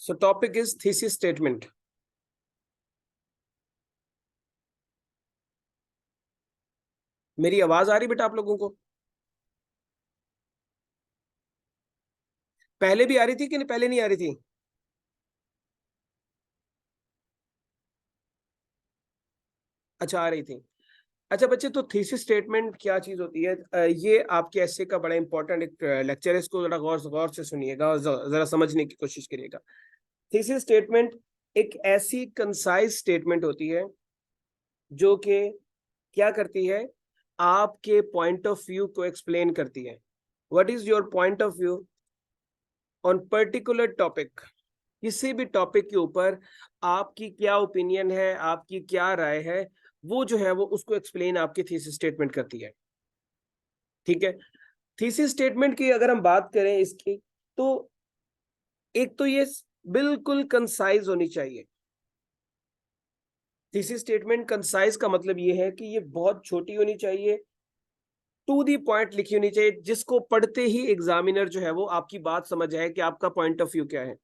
So topic is thesis statement. मेरी आवाज आ रही बेटा आप लोगों को? पहले भी आ रही थी कि नहीं, पहले नहीं आ रही थी? अच्छा, आ रही थी। अच्छा बच्चे, तो थीसिस स्टेटमेंट क्या चीज होती है? ये आपके एस्से का बड़ा इंपॉर्टेंट एक लेक्चर है, इसको जरा गौर से सुनिएगा और जरा समझने की कोशिश करिएगा। थीसिस स्टेटमेंट एक ऐसी कंसाइज स्टेटमेंट होती है जो कि क्या करती है, आपके पॉइंट ऑफ व्यू को एक्सप्लेन करती है। What is your point of view on particular topic? किसी भी टॉपिक के ऊपर आपकी क्या ओपिनियन है, आपकी क्या राय है, वो जो है वो उसको एक्सप्लेन आपकी थीसिस स्टेटमेंट करती है। ठीक है, थीसिस स्टेटमेंट की अगर हम बात करें इसकी, तो एक तो ये बिल्कुल कंसाइज होनी चाहिए। थीसिस स्टेटमेंट कंसाइज का मतलब ये है कि ये बहुत छोटी होनी चाहिए, टू दी पॉइंट लिखी होनी चाहिए, जिसको पढ़ते ही एग्जामिनर जो है वो आपकी बात समझ जाए कि आपका पॉइंट ऑफ व्यू क्या है।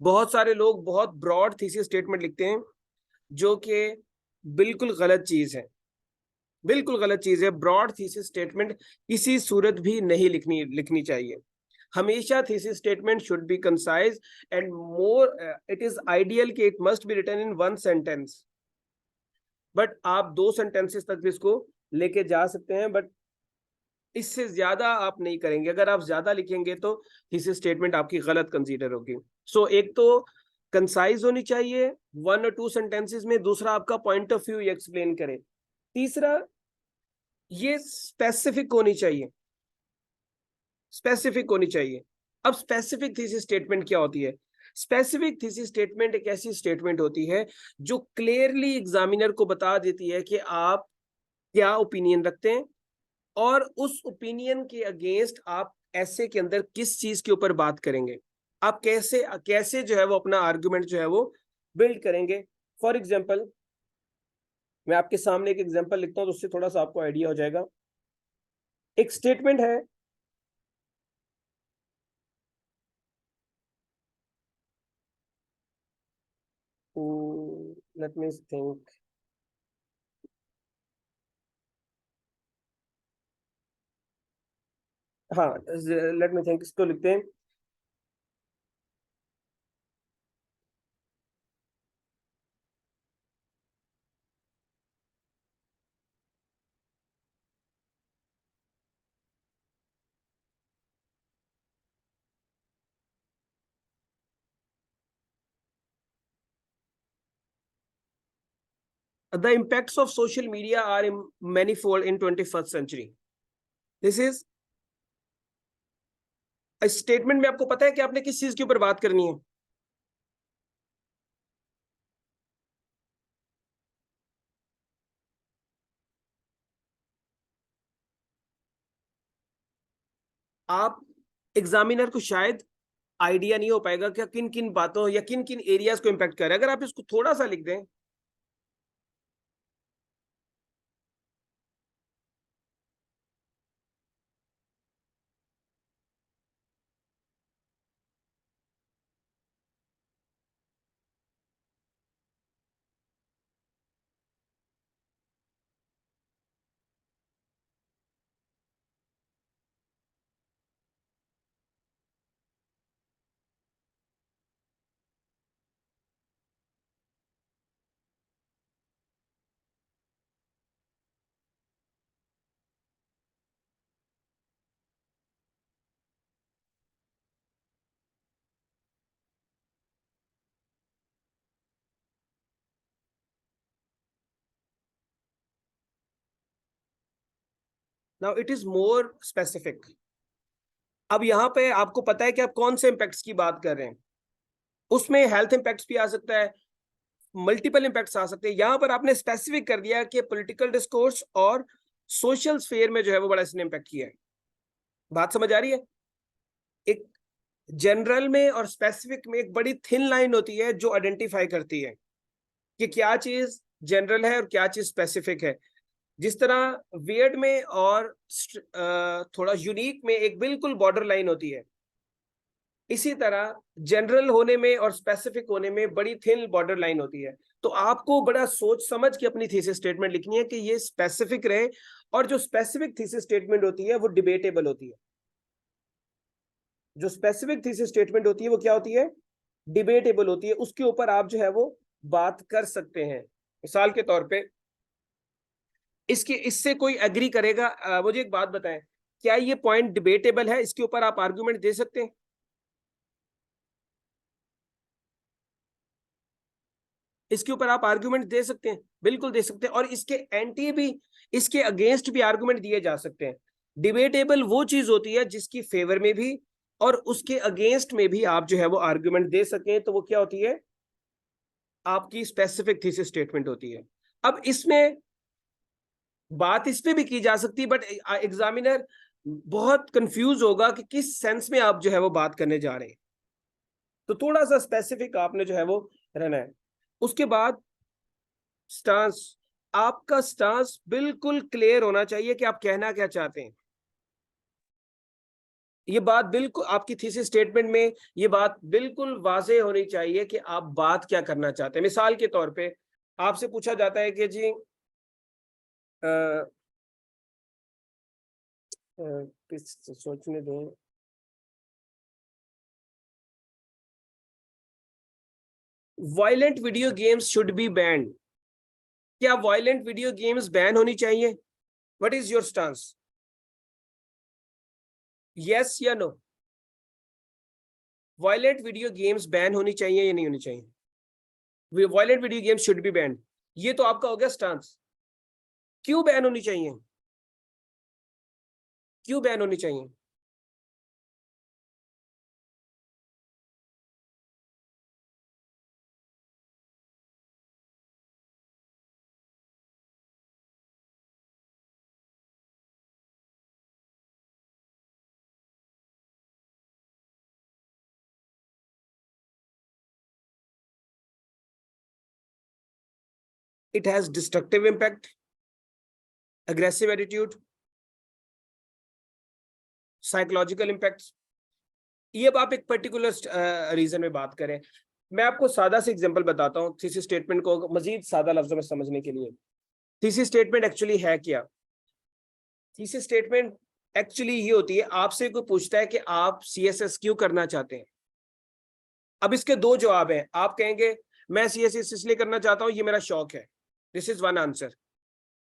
बहुत सारे लोग बहुत ब्रॉड थीसिस स्टेटमेंट लिखते हैं, जो कि बिल्कुल गलत चीज है, बिल्कुल गलत चीज है। ब्रॉड थीसिस स्टेटमेंट किसी सूरत भी नहीं लिखनी चाहिए। हमेशा thesis statement should be concise and more, it is ideal कि it must be written in one sentence, but आप दो सेंटेंसेस तक भी इसको लेके जा सकते हैं, बट इससे ज्यादा आप नहीं करेंगे। अगर आप ज्यादा लिखेंगे तो थीसिस स्टेटमेंट आपकी गलत कंसीडर होगी। सो एक तो कंसाइज होनी चाहिए, वन और टू सेंटेंसेस में। दूसरा, आपका पॉइंट ऑफ व्यू एक्सप्लेन करे। तीसरा, ये स्पेसिफिक होनी चाहिए, स्पेसिफिक होनी चाहिए। अब स्पेसिफिक थीसिस स्टेटमेंट क्या होती है? स्पेसिफिक थीसिस स्टेटमेंट एक ऐसी स्टेटमेंट होती है जो क्लियरली एग्जामिनर को बता देती है कि आप क्या ओपिनियन रखते हैं, और उस ओपिनियन के अगेंस्ट आप ऐसे के अंदर किस चीज के ऊपर बात करेंगे, आप कैसे कैसे जो है वो अपना आर्गुमेंट जो है वो बिल्ड करेंगे। फॉर एग्जाम्पल, मैं आपके सामने एक एग्जाम्पल लिखता हूं तो उससे थोड़ा सा आपको आइडिया हो जाएगा। एक स्टेटमेंट है, लेट मी थिंक, हाँ, लेट मी थिंक, इसको लिखते हैं। The impacts of social media are manifold in 21st century. This is statement में आपको पता है कि आपने किस चीज के ऊपर बात करनी है? आप एग्जामिनर को शायद आइडिया नहीं हो पाएगा कि किन किन बातों या किन किन एरियाज को इंपैक्ट कर रहा है। अगर आप इसको थोड़ा सा लिख दें, now it is more specific. अब यहाँ पे आपको पता है कि आप कौन से इम्पैक्ट्स की बात कर रहे हैं। उसमें हेल्थ इम्पैक्ट्स भी आ सकता है, मल्टीपल इम्पैक्ट्स आ सकते हैं। यहाँ पर आपने स्पेसिफिक कर दिया कि पॉलिटिकल डिस्कोर्स और सोशल स्फेयर में जो है वो बड़ा इसने इम्पैक्ट किया है। बात समझ आ रही है? एक जनरल में और स्पेसिफिक में एक बड़ी थिन लाइन होती है जो आइडेंटिफाई करती है कि क्या चीज जनरल है और क्या चीज स्पेसिफिक है। जिस तरह वियर्ड में और थोड़ा यूनिक में एक बिल्कुल बॉर्डर लाइन होती है। इसी तरह जनरल होने में और स्पेसिफिक होने में बड़ी थिन बॉर्डर लाइन होती है। तो आपको बड़ा सोच समझ के अपनी थीसिस स्टेटमेंट लिखनी है कि ये स्पेसिफिक रहे, और जो स्पेसिफिक थीसिस स्टेटमेंट होती है वो डिबेटेबल होती है। जो स्पेसिफिक थीसिस स्टेटमेंट होती है वो क्या होती है? डिबेटेबल होती है, उसके ऊपर आप जो है वो बात कर सकते हैं। मिसाल के तौर पे इससे कोई एग्री करेगा? मुझे एक बात बताएं, क्या ये पॉइंट डिबेटेबल है? इसके ऊपर आप आर्गुमेंट दे सकते हैं? इसके ऊपर आप आर्गुमेंट दे सकते हैं, बिल्कुल दे सकते हैं, और इसके एंटी भी, इसके अगेंस्ट भी आर्गुमेंट दिए जा सकते हैं। डिबेटेबल वो चीज होती है जिसकी फेवर में भी और उसके अगेंस्ट में भी आप जो है वो आर्गुमेंट दे सकें, तो वो क्या होती है? आपकी स्पेसिफिक थीसिस स्टेटमेंट होती है। अब इसमें बात इस पे भी की जा सकती है, बट एग्जामिनर बहुत कंफ्यूज होगा कि किस सेंस में आप जो है वो बात करने जा रहे हैं। तो थोड़ा सा स्पेसिफिक आपने जो है वो रहना है। उसके बाद स्टांस, आपका स्टांस बिल्कुल क्लियर होना चाहिए कि आप कहना क्या चाहते हैं। ये बात बिल्कुल आपकी थीसिस स्टेटमेंट में, ये बात बिल्कुल वाज़ेह होनी चाहिए कि आप बात क्या करना चाहते हैं। मिसाल के तौर पे आपसे पूछा जाता है कि जी सोचने दो, violent video games should be banned. क्या वायलेंट वीडियो गेम्स बैन होनी चाहिए? What is your stance? Yes या no? Violent video games ban होनी चाहिए या नहीं होनी चाहिए? Violent video games should be banned, ये तो आपका हो गया स्टांस। क्यों बैन होनी चाहिए? क्यों बैन होनी चाहिए? It has destructive impact, aggressive attitude, psychological impacts। ये अब आप एक पर्टिकुलर रीजन में बात करें। मैं आपको सादा से एग्जांपल बताता हूँ थीसिस स्टेटमेंट को मजीद सादा लफ्जों में समझने के लिए। थीसिस स्टेटमेंट एक्चुअली है क्या? थीसिस स्टेटमेंट एक्चुअली ये होती है, आपसे कोई पूछता है कि आप सीएसएस क्यों करना चाहते हैं। अब इसके दो जवाब हैं। आप कहेंगे मैं सीएसएस इसलिए करना चाहता हूँ, ये मेरा शौक है, दिस इज वन आंसर।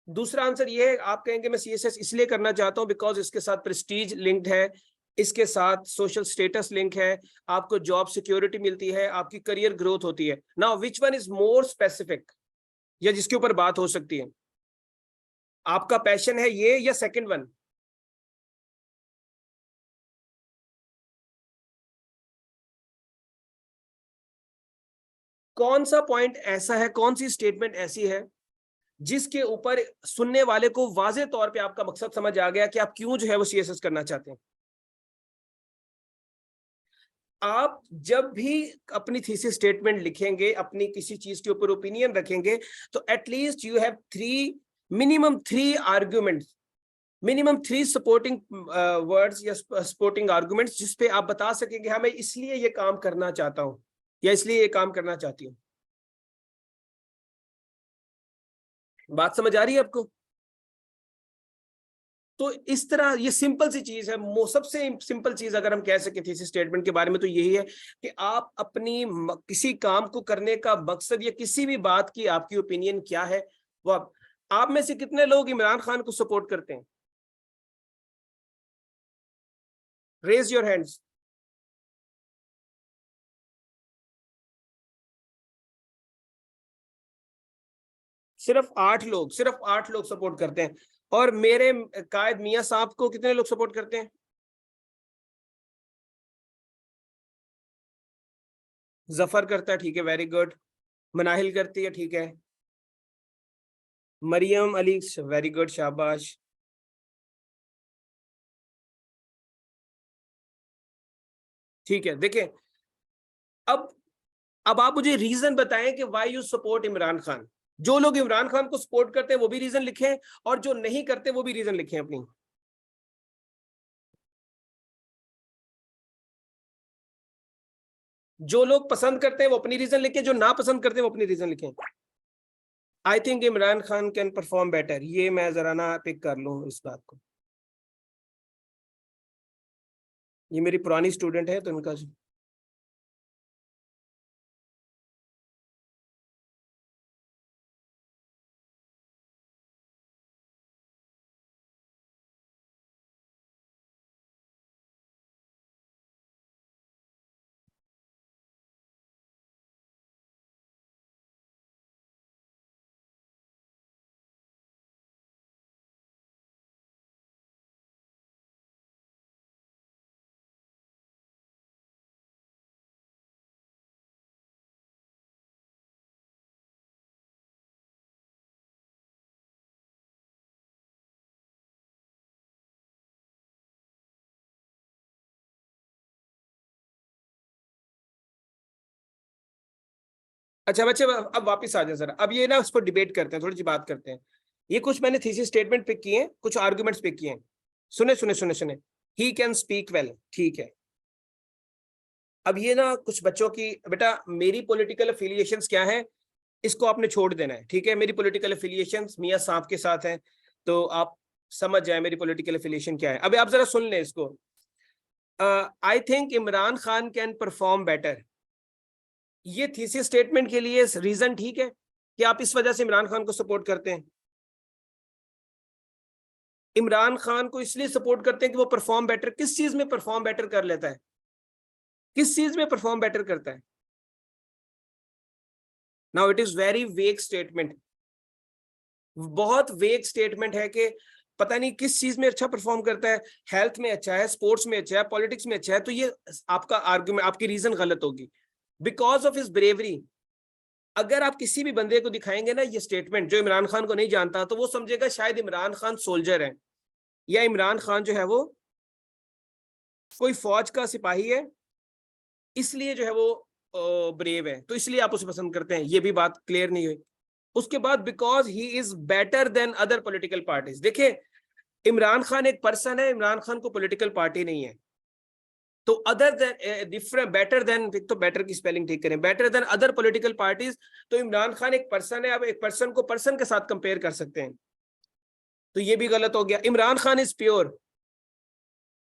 दूसरा आंसर ये है, आप कहेंगे मैं सीएसएस इसलिए करना चाहता हूं बिकॉज इसके साथ प्रेस्टीज लिंक्ड है, इसके साथ सोशल स्टेटस लिंक है, आपको जॉब सिक्योरिटी मिलती है, आपकी करियर ग्रोथ होती है। Now which one is more specific, या जिसके ऊपर बात हो सकती है? आपका पैशन है ये या सेकंड वन? कौन सा पॉइंट ऐसा है, कौन सी स्टेटमेंट ऐसी है जिसके ऊपर सुनने वाले को वाजे तौर पे आपका मकसद समझ आ गया कि आप क्यों जो है वो सीएसएस करना चाहते हैं? आप जब भी अपनी थीसिस स्टेटमेंट लिखेंगे, अपनी किसी चीज के ऊपर ओपिनियन रखेंगे, तो at least you have minimum three arguments, minimum three supporting words या सपोर्टिंग आर्ग्यूमेंट्स, जिसपे आप बता सकेंगे हाँ मैं इसलिए ये काम करना चाहता हूं या इसलिए ये काम करना चाहती हूँ। बात समझ आ रही है आपको? तो इस तरह ये सिंपल सी चीज है, सबसे सिंपल चीज अगर हम कह सके थीसिस स्टेटमेंट के बारे में तो यही है कि आप अपनी किसी काम को करने का मकसद या किसी भी बात की आपकी ओपिनियन क्या है वो आप में से कितने लोग इमरान खान को सपोर्ट करते हैं? Raise your hands. सिर्फ 8 लोग सपोर्ट करते हैं। और मेरे कायद मियां साहब को कितने लोग सपोर्ट करते हैं? जफर करता है, ठीक है, वेरी गुड। मनाहिल करती है, ठीक है। मरियम अली, वेरी गुड, शाबाश। ठीक है, देखिए, अब अब आप मुझे रीजन बताएं कि why you support Imran Khan. जो लोग इमरान खान को सपोर्ट करते हैं वो भी रीजन लिखें, और जो नहीं करते वो भी रीजन लिखें अपनी। जो लोग पसंद करते हैं वो अपनी रीजन लिखें, जो ना पसंद करते हैं वो अपनी रीजन लिखें। I think Imran Khan can perform better, ये मैं जरा ना पिक कर लूं इस बात को। ये मेरी पुरानी स्टूडेंट है तो इनका अच्छा बच्चे, अब वापस आ जाए जरा। अब ये ना उस पर डिबेट करते हैं, थोड़ी सी बात करते हैं। ये कुछ मैंने थीसिस स्टेटमेंट पिक किए हैं, कुछ आर्गुमेंट्स पिक किए हैं। सुने सुने सुने सुने। ही कैन स्पीक वेल, ठीक है। अब ये ना कुछ बच्चों की, बेटा मेरी पॉलिटिकल अफिलिएशंस क्या है इसको आपने छोड़ देना है, ठीक है। मेरी पॉलिटिकल अफिलिएशंस मियां साहब के साथ हैं, तो आप समझ जाए मेरी पॉलिटिकल अफिलिएशन क्या है। अब आप जरा सुन लें इसको। I think Imran Khan can perform better, ये थीसिस स्टेटमेंट के लिए रीजन ठीक है कि आप इस वजह से इमरान खान को सपोर्ट करते हैं। इमरान खान को इसलिए सपोर्ट करते हैं कि वो परफॉर्म बेटर, किस चीज में परफॉर्म बेटर कर लेता है, किस चीज में परफॉर्म बेटर करता है। Now it is very vague statement, बहुत वेग स्टेटमेंट है कि पता नहीं किस चीज में अच्छा परफॉर्म करता है। हेल्थ में अच्छा है, स्पोर्ट्स में अच्छा है, पॉलिटिक्स में अच्छा है, तो ये आपका आर्गुमेंट, आपकी रीजन गलत होगी। बिकॉज ऑफ हिज ब्रेवरी, अगर आप किसी भी बंदे को दिखाएंगे ना ये स्टेटमेंट जो इमरान खान को नहीं जानता, तो वो समझेगा शायद इमरान खान सोल्जर है, या इमरान खान जो है वो कोई फौज का सिपाही है, इसलिए जो है वो ब्रेव है, तो इसलिए आप उसे पसंद करते हैं। ये भी बात क्लियर नहीं हुई। उसके बाद because he is better than other political parties. देखिए इमरान खान एक पर्सन है, इमरान खान को पॉलिटिकल पार्टी नहीं है। तो other than different, better than, तो बेटर की स्पेलिंग ठीक करें, better than other political parties. तो इमरान खान एक पर्सन है, आप एक पर्सन को पर्सन के साथ कंपेयर कर सकते हैं, तो ये भी गलत हो गया। Imran Khan is pure,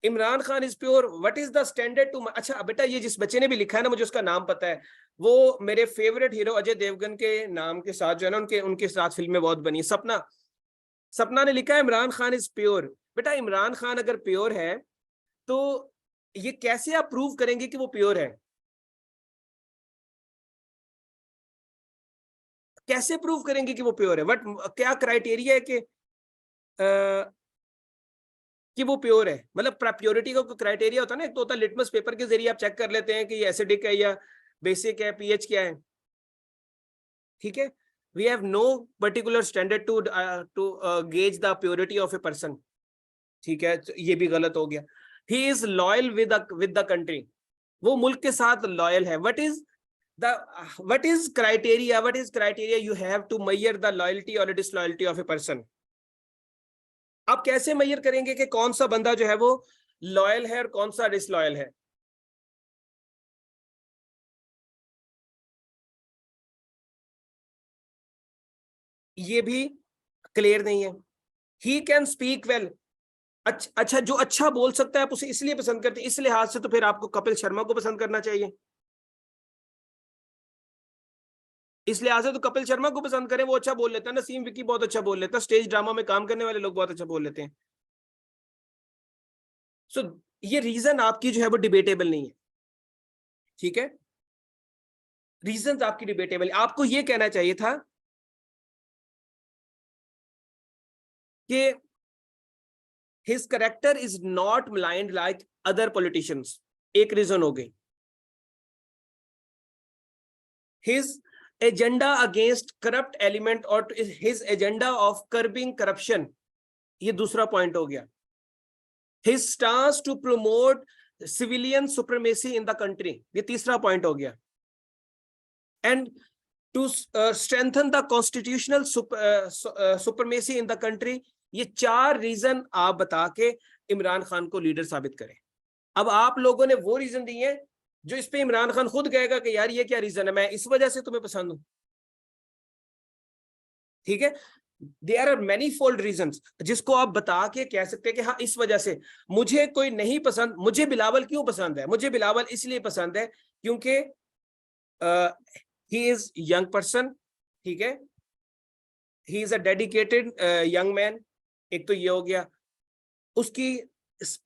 Imran Khan is pure, what is the standard to. अच्छा बेटा, ये जिस बच्चे ने भी लिखा है ना, मुझे उसका नाम पता है, वो मेरे फेवरेट हीरो अजय देवगन के नाम के साथ जो है ना, उनके उनके साथ फिल्में बहुत बनी। सपना, सपना ने लिखा है इमरान खान इज प्योर। बेटा इमरान खान अगर प्योर है तो ये कैसे आप प्रूव करेंगे कि वो प्योर है, कैसे प्रूव करेंगे कि वो प्योर है। बट क्या क्राइटेरिया है कि वो प्योर है, मतलब प्योरिटी का क्राइटेरिया होता है ना, एक तो होता है लिटमस पेपर के जरिए आप चेक कर लेते हैं कि ये एसिडिक है या बेसिक है, पीएच क्या है, ठीक है। We have no particular standard to gauge the purity of a person, ठीक है। तो ये भी गलत हो गया। He is loyal with the country, वो मुल्क के साथ लॉयल है। What is criteria, what is criteria you have to measure the loyalty और डिसलॉयल्टी ऑफ ए पर्सन। आप कैसे मेजर करेंगे कि कौन सा बंदा जो है वो लॉयल है और कौन सा डिसलॉयल है। ये भी क्लियर नहीं है। ही कैन स्पीक वेल, अच्छा जो अच्छा बोल सकता है आप उसे इसलिए पसंद करते हैं, इस लिहाज से तो फिर आपको कपिल शर्मा को पसंद करना चाहिए। इस लिहाज से तो कपिल शर्मा को पसंद करें, वो अच्छा बोल लेता है। नसीम विकी बहुत अच्छा बोल लेता है, स्टेज ड्रामा में काम करने वाले लोग बहुत अच्छा बोल लेते हैं। सो ये रीजन आपकी जो है वो डिबेटेबल नहीं है, ठीक है। रीजन आपकी डिबेटेबल, आपको ये कहना चाहिए था कि his character is not maligned like other politicians, एक रीजन हो गई। His agenda against corrupt element और his agenda of curbing corruption, ये दूसरा पॉइंट हो गया। His stance to promote civilian supremacy in the country, ये तीसरा पॉइंट हो गया। And to strengthen the constitutional supremacy in the country, ये चार रीजन आप बता के इमरान खान को लीडर साबित करें। अब आप लोगों ने वो रीजन दिए जो इस पे इमरान खान खुद कहेगा कि यार ये क्या रीजन है, मैं इस वजह से तुम्हें पसंद हूं। ठीक है, there are many fold reasons जिसको आप बता के कह सकते हैं कि हाँ इस वजह से मुझे कोई नहीं पसंद। मुझे बिलावल क्यों पसंद है? मुझे बिलावल इसलिए पसंद है क्योंकि ही इज यंग पर्सन, ठीक है, he is a dedicated young man, एक तो ये हो गया। उसकी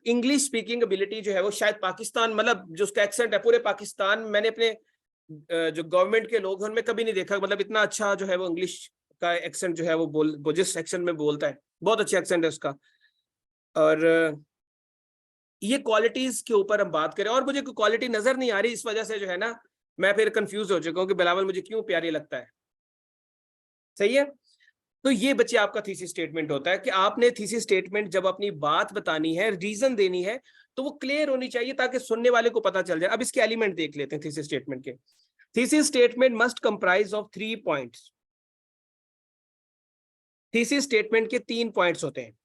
इंग्लिश स्पीकिंग एबिलिटी जो है वो शायद पाकिस्तान, मतलब जो उसका एक्सेंट है पूरे पाकिस्तान, मैंने अपने जो गवर्नमेंट के लोग हैं उनमें कभी नहीं देखा, मतलब इतना अच्छा जो है वो इंग्लिश का एक्सेंट जो है वो जिस एक्सेंट में बोलता है, बहुत अच्छा एक्सेंट है उसका। और ये क्वालिटीज के ऊपर हम बात करें, और मुझे कोई क्वालिटी नजर नहीं आ रही, इस वजह से जो है ना मैं फिर कंफ्यूज हो चुका हूँ कि बिलावल मुझे क्यों प्यारी लगता है। सही है, तो ये बच्चे आपका थीसिस स्टेटमेंट होता है कि आपने थीसिस स्टेटमेंट जब अपनी बात बतानी है, रीजन देनी है, तो वो क्लियर होनी चाहिए ताकि सुनने वाले को पता चल जाए। अब इसके एलिमेंट देख लेते हैं थीसिस स्टेटमेंट के। Thesis statement must comprise of 3 points. Thesis statement के 3 पॉइंट्स होते हैं।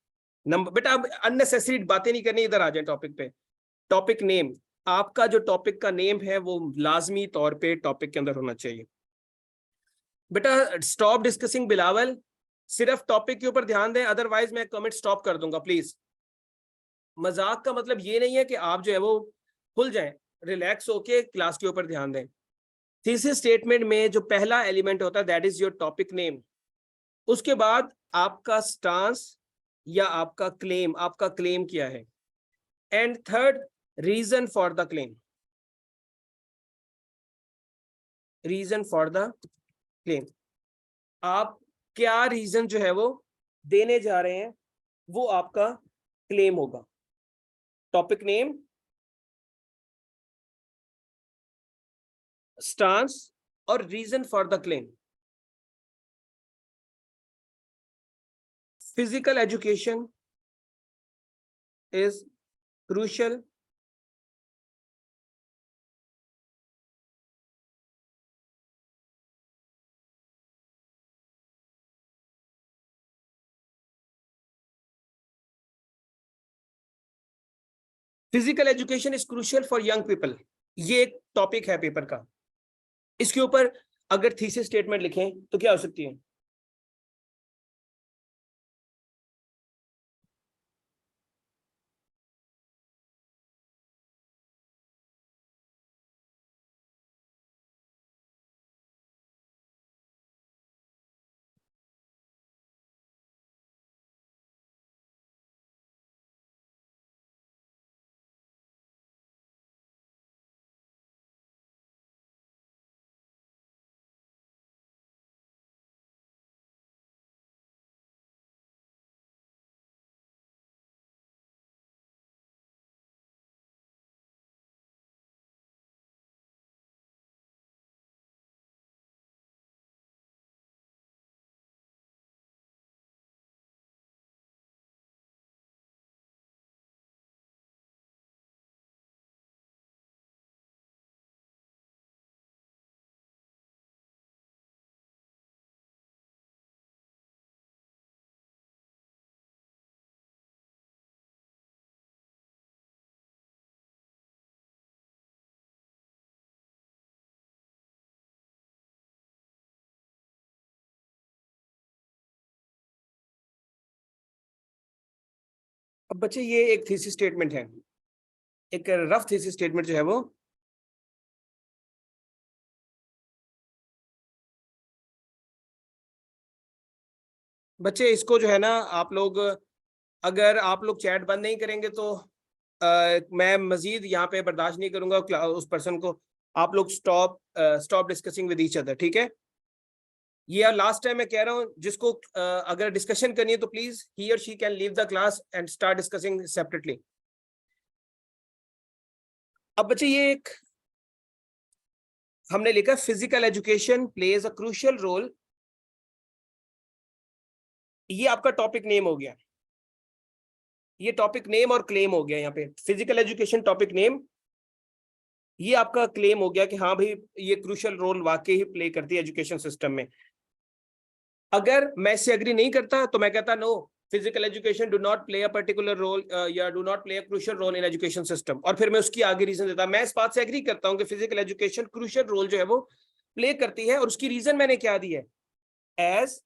नंबर, बेटा अब अननेसेसरी बातें नहीं करनी, इधर आ जाए टॉपिक पे। टॉपिक नेम, आपका जो टॉपिक का नेम है वो लाजमी तौर पे टॉपिक के अंदर होना चाहिए। बेटा स्टॉप डिस्कसिंग बिलावल, सिर्फ टॉपिक के ऊपर ध्यान दें, अदरवाइज मैं कमेंट स्टॉप कर दूंगा प्लीज। मजाक का मतलब ये नहीं है कि आप जो है वो खुल जाएं, रिलैक्स होके क्लास के ऊपर ध्यान दें। थीसिस स्टेटमेंट में जो पहला एलिमेंट होता है that is your topic name, उसके बाद आपका स्टांस या आपका क्लेम क्या है, and third reason for the claim, reason for the claim. आप क्या रीजन जो है वो देने जा रहे हैं, वो आपका क्लेम होगा। टॉपिक नेम, स्टांस और reason for the claim. Physical education is crucial physical education is crucial for young people. ये एक टॉपिक है पेपर का, इसके ऊपर अगर थीसिस स्टेटमेंट लिखें तो क्या हो सकती है? अब बच्चे ये एक थीसिस स्टेटमेंट है, एक रफ थीसिस स्टेटमेंट जो है वो बच्चे इसको जो है ना आप लोग, अगर आप लोग चैट बंद नहीं करेंगे तो मैं मजीद यहाँ पे बर्दाश्त नहीं करूंगा उस पर्सन को। आप लोग stop discussing with each other, ठीक है? ये लास्ट टाइम मैं कह रहा हूँ, जिसको अगर डिस्कशन करनी है तो प्लीज ही और she can leave the class and start discussing separately. अब बच्चे ये एक हमने लिखा physical education plays a crucial role, ये आपका टॉपिक नेम हो गया, ये टॉपिक नेम और क्लेम हो गया। यहाँ पे फिजिकल एजुकेशन टॉपिक नेम, ये आपका क्लेम हो गया कि हाँ भाई ये क्रूशियल रोल वाकई ही प्ले करती है एजुकेशन सिस्टम में। अगर मैं इससे एग्री नहीं करता तो मैं कहता no, physical education do not play a particular role या do not play a crucial role in education system, और फिर मैं उसकी आगे रीजन देता हूं। मैं इस बात से एग्री करता हूं कि फिजिकल एजुकेशन क्रूशियल रोल जो है वो प्ले करती है, और उसकी रीजन मैंने क्या दी है, as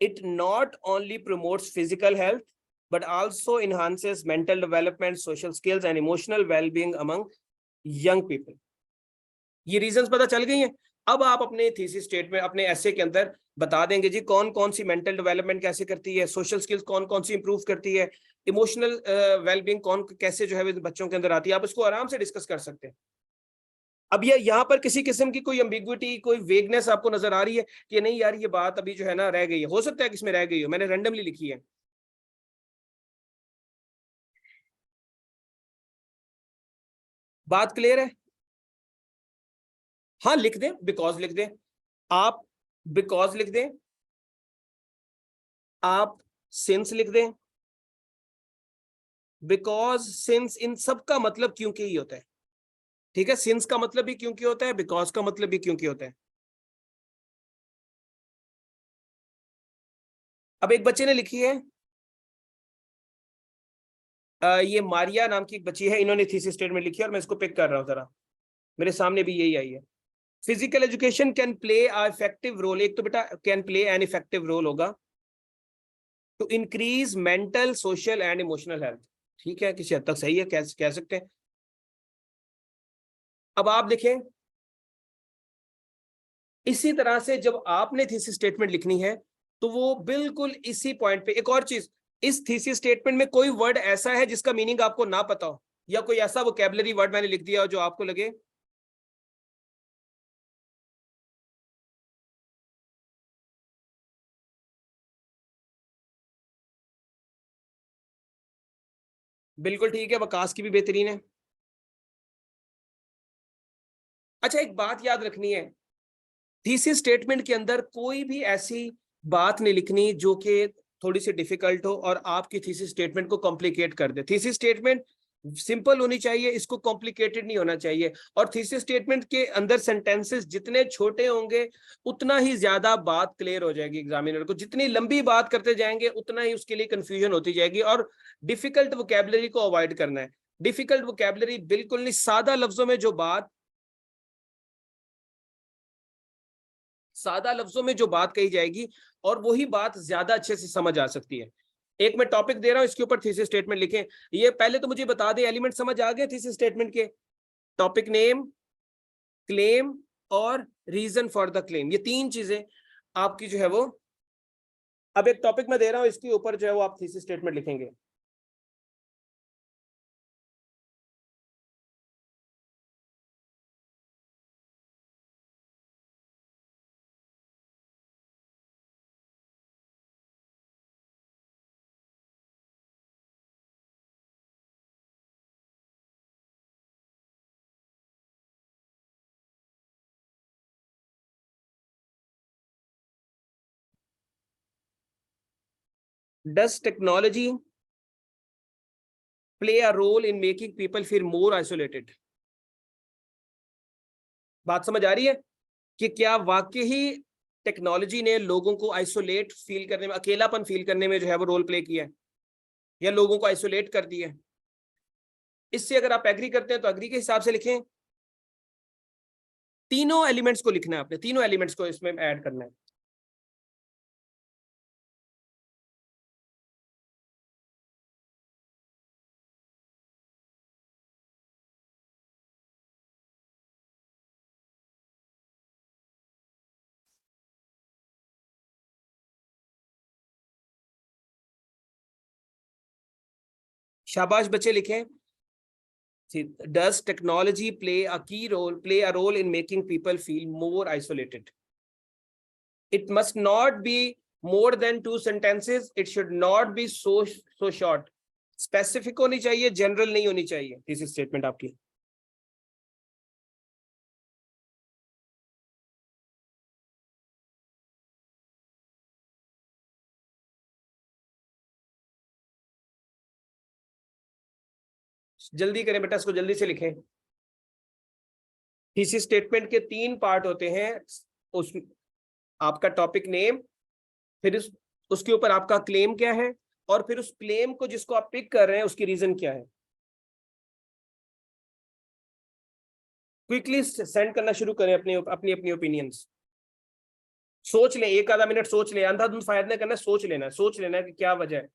it not only promotes physical health but also enhances mental development, social skills and emotional well-being among young people. ये रीजंस पता चल गई हैं। अब आप अपने थीसिस स्टेटमेंट, अपने एसे के अंदर बता देंगे जी कौन कौन सी मेंटल डेवलपमेंट कैसे करती है, सोशल स्किल्स कौन कौन सी इंप्रूव करती है, इमोशनल वेलबींग कौन कैसे जो है बच्चों के अंदर आती है। आप इसको आराम से डिस्कस कर सकते हैं। अब ये यहाँ पर किसी किस्म की कोई एम्बिग्विटी, कोई वेगनेस आपको नजर आ रही है कि नहीं यार ये बात अभी जो है ना रह गई है, हो सकता है कि इसमें रह गई हो, मैंने रैंडमली लिखी है। बात क्लियर है? हाँ लिख दें, बिकॉज लिख दें आप, बिकॉज लिख दें आप, सिंस लिख दें, बिकॉज सिंस, इन सब का मतलब क्योंकि ही होता है। ठीक है, सिंस का मतलब भी क्योंकि होता है, बिकॉज का मतलब भी क्योंकि होता है। अब एक बच्चे ने लिखी है, ये मारिया नाम की एक बच्ची है, इन्होंने थीसिस स्टेटमेंट लिखी है और मैं इसको पिक कर रहा हूं जरा, मेरे सामने भी यही आई है। Physical education can play a effective role, एक तो बेटा can play an effective role होगा to increase mental, social and emotional health. ठीक है, किसी हद तक सही है, कह सकते हैं। अब आप देखें, इसी तरह से जब आपने थीसिस स्टेटमेंट लिखनी है तो वो बिल्कुल इसी पॉइंट पे, एक और चीज, इस थीसिस स्टेटमेंट में कोई वर्ड ऐसा है जिसका मीनिंग आपको ना पता हो, या कोई ऐसा वोकैबुलरी वर्ड मैंने लिख दिया हो जो आपको लगे बिल्कुल ठीक है, वकास की भी बेहतरीन है। अच्छा, एक बात याद रखनी है, थीसिस स्टेटमेंट के अंदर कोई भी ऐसी बात नहीं लिखनी जो कि थोड़ी सी डिफिकल्ट हो और आपकी थीसिस स्टेटमेंट को कॉम्प्लिकेट कर दे। थीसिस स्टेटमेंट सिंपल होनी चाहिए, इसको कॉम्प्लिकेटेड नहीं होना चाहिए। और थीसिस स्टेटमेंट के अंदर सेंटेंसेस जितने छोटे होंगे उतना ही ज्यादा बात क्लियर हो जाएगी एग्जामिनर को, जितनी लंबी बात करते जाएंगे उतना ही उसके लिए कंफ्यूजन होती जाएगी। और डिफिकल्ट वोकैबुलरी को अवॉइड करना है। डिफिकल्ट वोकैबुलरी बिल्कुल नहीं, सादा लफ्जों में जो बात, सादा लफ्जों में जो बात कही जाएगी और वही बात ज्यादा अच्छे से समझ आ सकती है। एक मैं टॉपिक दे रहा हूं, इसके ऊपर थीसिस स्टेटमेंट लिखें। ये पहले तो मुझे बता दे, एलिमेंट समझ आ गए थीसिस स्टेटमेंट के? टॉपिक नेम, क्लेम और रीजन फॉर द क्लेम, ये तीन चीजें आपकी जो है वो, अब एक टॉपिक मैं दे रहा हूं, इसके ऊपर जो है वो आप थीसिस स्टेटमेंट लिखेंगे। Does technology play a role in making people feel more isolated? बात समझ आ रही है कि क्या वाकई ही टेक्नोलॉजी ने लोगों को आइसोलेट फील करने में, अकेलापन फील करने में जो है वो रोल प्ले किया है, या लोगों को आइसोलेट कर दिया है? इससे अगर आप एग्री करते हैं तो एग्री के हिसाब से लिखें। तीनों एलिमेंट्स को लिखना है आपने, तीनों एलिमेंट्स को इसमें ऐड करना है। शाबाश बच्चे, लिखें। Does technology play a role in making people feel more isolated? It must not be more than 2 sentences. It should not be so short. Specific होनी चाहिए, general नहीं होनी चाहिए। This is statement आपकी। जल्दी करें बेटा, इसको जल्दी से लिखें। थीसिस स्टेटमेंट के 3 पार्ट होते हैं। उस आपका टॉपिक नेम, फिर उसके ऊपर आपका क्लेम क्या है, और फिर उस क्लेम को जिसको आप पिक कर रहे हैं उसकी रीजन क्या है। क्विकली सेंड करना शुरू करें अपनी अपनी अपनी ओपिनियंस। सोच लें, एक आधा मिनट सोच लें, अंधाधुंध फायदा नहीं करना, सोच लेना है कि क्या वजह है।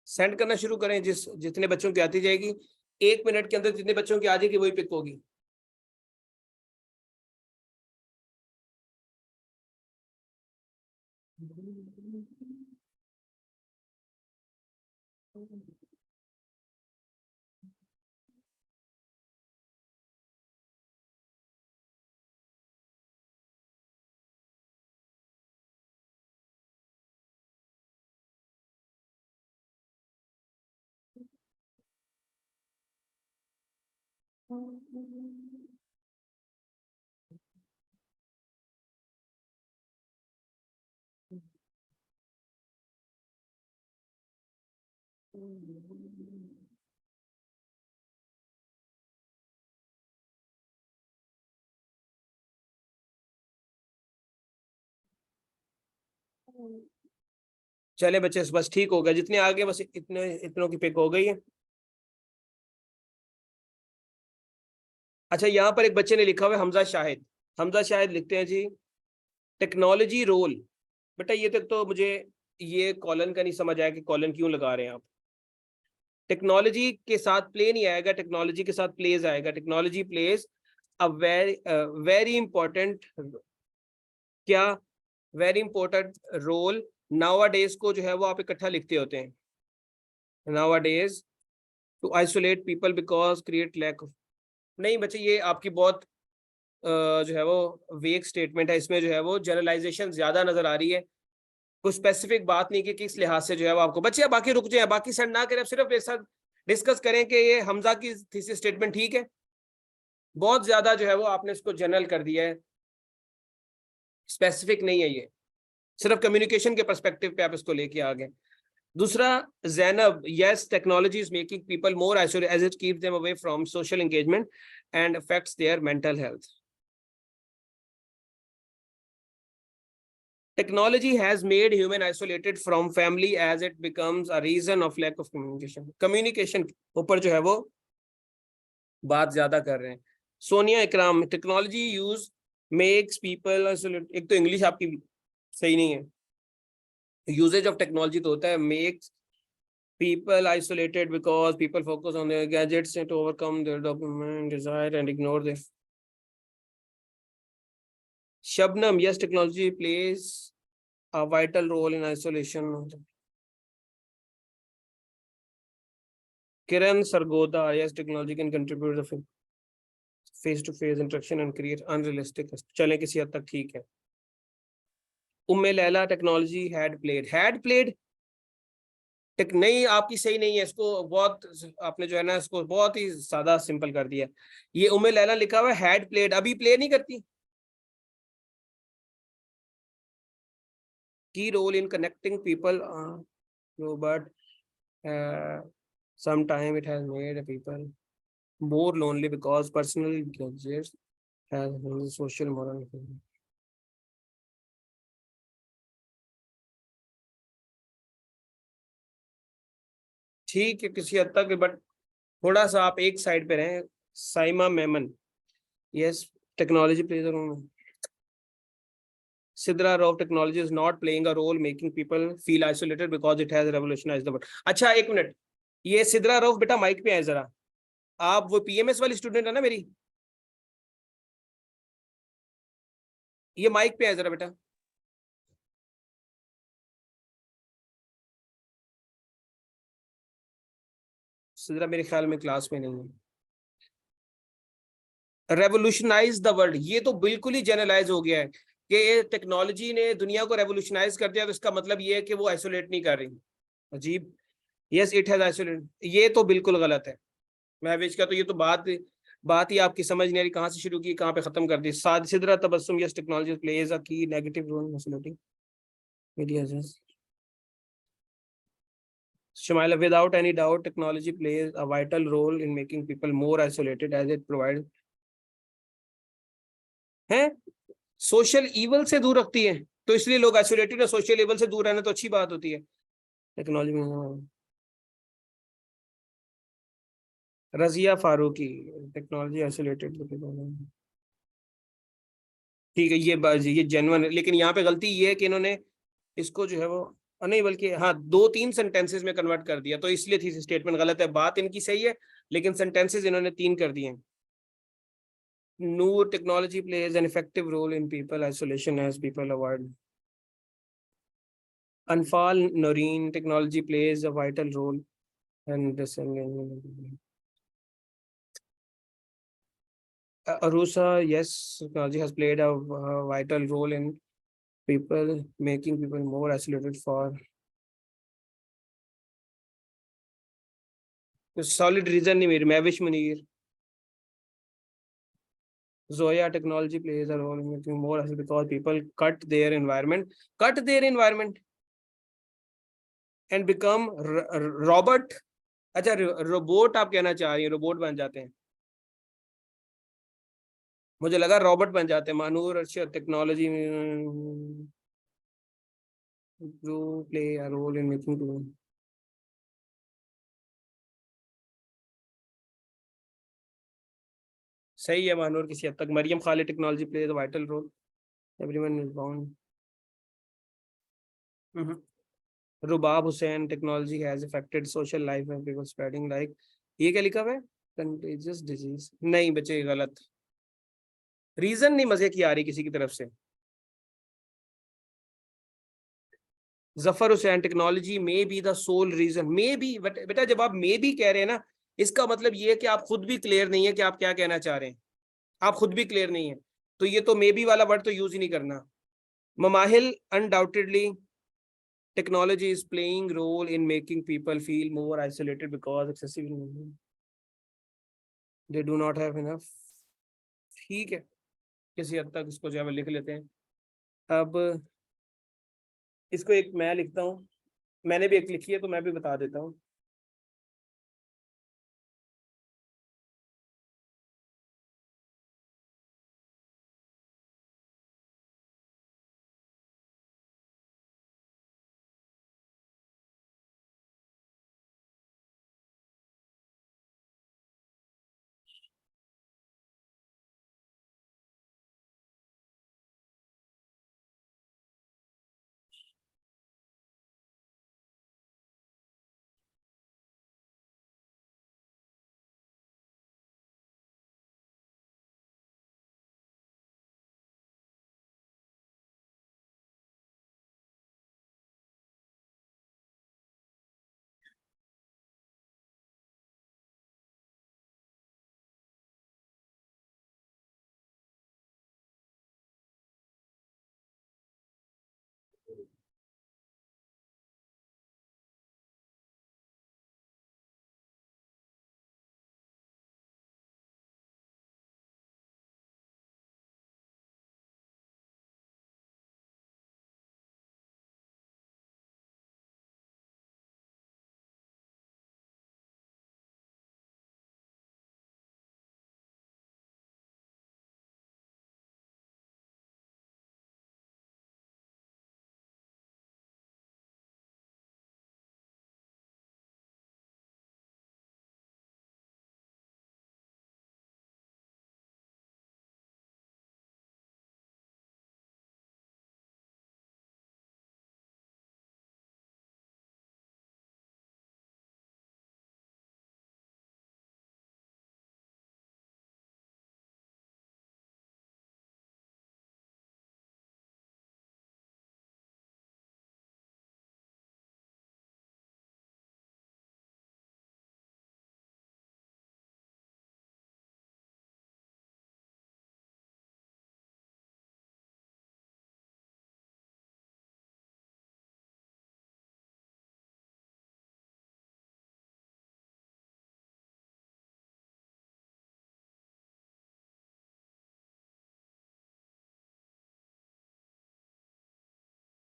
सेंड करना शुरू करें, जितने बच्चों की आती जाएगी, 1 मिनट के अंदर जितने बच्चों की आ जाएगी वही पिक होगी। चले बच्चे, बस ठीक हो गया, जितने आगे बस इतनों की पिक हो गई है। अच्छा, यहाँ पर एक बच्चे ने लिखा हुआ है हमजा शाहिद। हमजा शाहिद लिखते हैं जी, टेक्नोलॉजी रोल। बेटा ये तक तो मुझे ये कॉलन का नहीं समझ आया कि कॉलन क्यों लगा रहे हैं आप। टेक्नोलॉजी के साथ प्ले नहीं आएगा, टेक्नोलॉजी के साथ प्लेज आएगा। Technology plays a very important, क्या, very important role nowadays को जो है वो आप इकट्ठा लिखते होते हैं। Nowadays to isolate people because create lack of. नहीं बच्चे, ये आपकी बहुत जो है वो वेग स्टेटमेंट है, इसमें जो है वो जनरलाइजेशन ज्यादा नजर आ रही है, कुछ स्पेसिफिक बात नहीं कि किस लिहाज से जो है वो आपको। बच्चे बाकी रुक जाए, बाकी सेंड ना करें, सिर्फ मेरे साथ डिस्कस करें कि ये हमजा की थीसिस स्टेटमेंट ठीक है। बहुत ज्यादा जो है वो आपने इसको जनरल कर दिया है, स्पेसिफिक नहीं है ये, सिर्फ कम्युनिकेशन के पर्सपेक्टिव पे आप इसको लेके आ गए। दूसरा, Zainab, yes technology is making people more isolated as it keeps them away from social engagement and affects their mental health. Technology has made human isolated from family as it becomes a reason of lack of communication. Communication ऊपर जो है वो बात ज्यादा कर रहे हैं। सोनिया इकराम, technology use makes people isolate. एक तो इंग्लिश आपकी सही नहीं है, यूजेज ऑफ टेक्नोलॉजी तो होता है makes people isolated because people focus on their gadgets to overcome their dopamine desire and ignore their. Shabnam, yes technology plays a vital role in isolation. Kiran Sargoda, yes technology can contribute the face to face interaction and create unrealistic, चलें किसी हद तक ठीक है। उम्मे Laila, technology had played नहीं, आपकी सही नहीं है, इसको बहुत आपने जो है ना इसको बहुत ही सादा सिंपल कर दिया। ये उम्मे लैला लिखा हुआ है हैड प्लेड, अभी प्ले नहीं करती। Key role in connecting people but sometime it has made people more lonely because personal gadgets has social moral. ठीक है किसी हद तक, बट थोड़ा सा आप एक साइड पे रहें। Saima Memon, yes technology plays a role. Sidra Rao, technology is not playing a role making people feel isolated because it has revolutionized the world. अच्छा एक मिनट, ये सिद्रा रऊफ बेटा माइक पे आए जरा। आप वो पीएमएस वाली स्टूडेंट है ना मेरी? ये माइक पे है जरा बेटा। जरा मेरे ख्याल में क्लास में नहीं है। रेवोल्यूशनाइज द वर्ल्ड, ये तो बिल्कुल ही जनरलाइज हो गया है कि ये टेक्नोलॉजी ने दुनिया को रेवोल्यूशनाइज कर दिया, तो इसका मतलब ये है कि वो आइसोलेट नहीं कर रही। अजीब। यस इट हैज आइसोलेट, ये तो बिल्कुल गलत है। महविश का तो ये तो बात ही आपकी समझ नहीं आ रही, कहाँ से शुरू की कहाँ पे खत्म कर दी। Sidra Tabassum, yes technology plays a की negative role in facility media. Shamaila, without any doubt, technology plays a vital role in making people more isolated as it provides है सोशल इवल से दूर रखती है, तो इसलिए लोग आइसोलेटेड है। सोशल इवल से दूर रहना तो अच्छी बात होती है टेक्नोलॉजी में। हाँ। Razia Farooqui, technology isolated. ठीक है, ये जेन्युइन है, लेकिन यहाँ पे गलती ये है कि इन्होंने इसको जो है वो नहीं, बल्कि हाँ दो तीन सेंटेंसेस में कन्वर्ट कर दिया, तो इसलिए थी स्टेटमेंट गलत है। बात इनकी सही है, लेकिन सेंटेंसेस इन्होंने तीन कर दिए हैं। Noor, technology plays an effective role in people isolation as people avoid. Anfal Noreen, technology plays a vital role and disengagement. Arusa, yes, technology has played a vital role in people, making people more isolated for solid reason नहीं मेरी। Mahvish Munir, Zoya, technology plays a role in making more isolated because people cut their environment and become robot। अच्छा, robot आप कहना चाह रही हैं, robot बन जाते हैं। मुझे लगा रॉबर्ट बन जाते हैं। मानूर अर्शद, टेक्नोलॉजी में जो play a role in making to. सही है मानूर किसी हद तक। Maryam Khalid, technology plays a vital role, everyone is bound. Rubab Hussain, technology has affected social life and people spreading like, ये क्या लिखा हुआ है? Contagious disease. नहीं बच्चे, गलत। रीजन नहीं मजे की आ रही किसी की तरफ से। Zafar Hussain, technology may be the sole reason. May be, बेटा जब आप मे बी कह रहे हैं ना, इसका मतलब ये है कि आप खुद भी क्लियर नहीं है कि आप क्या कहना चाह रहे हैं। आप खुद भी क्लियर नहीं है, तो ये तो मे बी वाला वर्ड तो यूज ही नहीं करना। ममाहिल, undoubtedly technology is playing role in making people feel more isolated because excessive they do not have enough। ठीक है, किसी हद तक इसको जो है वो लिख लेते हैं। अब इसको एक मैं लिखता हूँ, मैंने भी एक लिखी है तो मैं भी बता देता हूँ।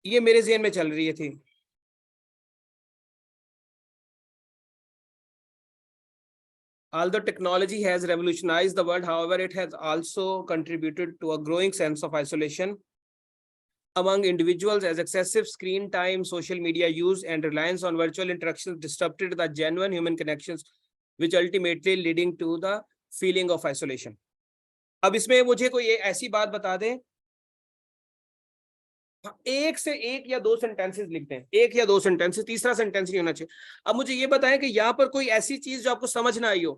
ये मेरे ज़हन में चल रही है थी। Although technology has revolutionized the world, however, it has also contributed to a growing sense of isolation among individuals as excessive screen time, social media use, and reliance on virtual interactions disrupted the genuine human connections, which ultimately leading to the feeling of isolation. अब इसमें मुझे कोई ऐसी बात बता दें, एक से एक या दो सेंटेंसेस लिख दें, एक या दो सेंटेंसेस, तीसरा सेंटेंस नहीं होना चाहिए। अब मुझे ये बताएं कि यहाँ पर कोई ऐसी चीज जो आपको समझ ना आई हो,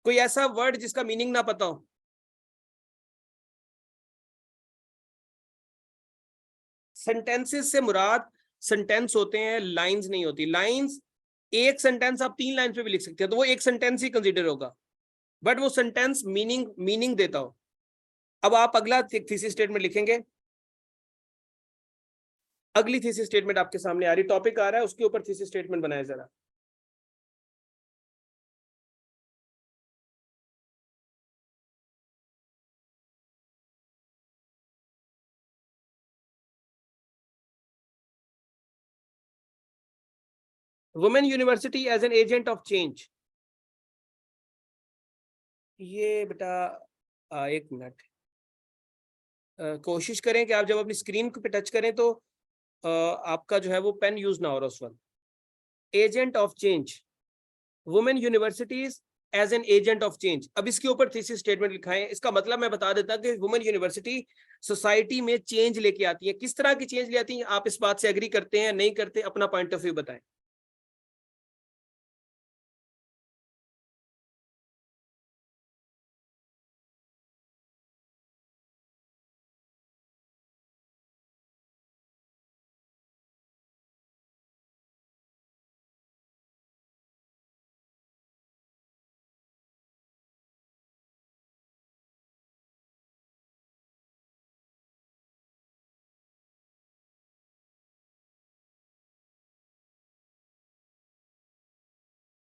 कोई ऐसा वर्ड जिसका मीनिंग ना पता हो। सेंटेंसेस से मुराद सेंटेंस होते हैं, लाइंस नहीं होती। लाइंस, एक सेंटेंस आप 3 लाइन पे भी लिख सकते हैं तो वो एक सेंटेंस ही कंसीडर होगा, बट वो सेंटेंस मीनिंग देता हो। अब आप अगला थीसिस स्टेटमेंट लिखेंगे। अगली थीसिस स्टेटमेंट आपके सामने आ रही, टॉपिक आ रहा है, उसके ऊपर थीसिस स्टेटमेंट बनाए जरा। Women university as an agent of change. ये बेटा एक मिनट, कोशिश करें कि आप जब अपनी स्क्रीन पे टच करें तो आपका जो है वो पेन यूज ना हो रहा उस वक्त। Agent of change, women universities as an agent of change. अब इसके ऊपर थीसिस स्टेटमेंट लिखा है। इसका मतलब मैं बता देता कि वुमेन यूनिवर्सिटी सोसाइटी में चेंज लेके आती है। किस तरह की चेंज ले आती है, आप इस बात से एग्री करते हैं नहीं करते, अपना पॉइंट ऑफ व्यू बताएं।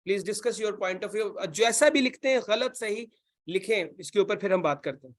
Please discuss your point of view. जैसा भी लिखते हैं, गलत सही लिखें, इसके ऊपर फिर हम बात करते हैं।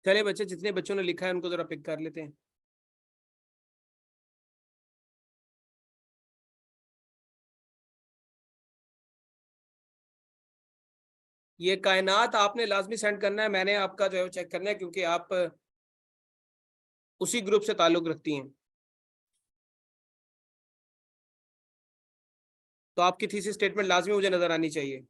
चले बच्चे, जितने बच्चों ने लिखा है उनको जरा पिक कर लेते हैं। ये कायनात आपने लाजमी सेंड करना है, मैंने आपका जो है चेक करना है क्योंकि आप उसी ग्रुप से ताल्लुक रखती हैं। तो आपकी थीसिस स्टेटमेंट लाजमी मुझे नजर आनी चाहिए।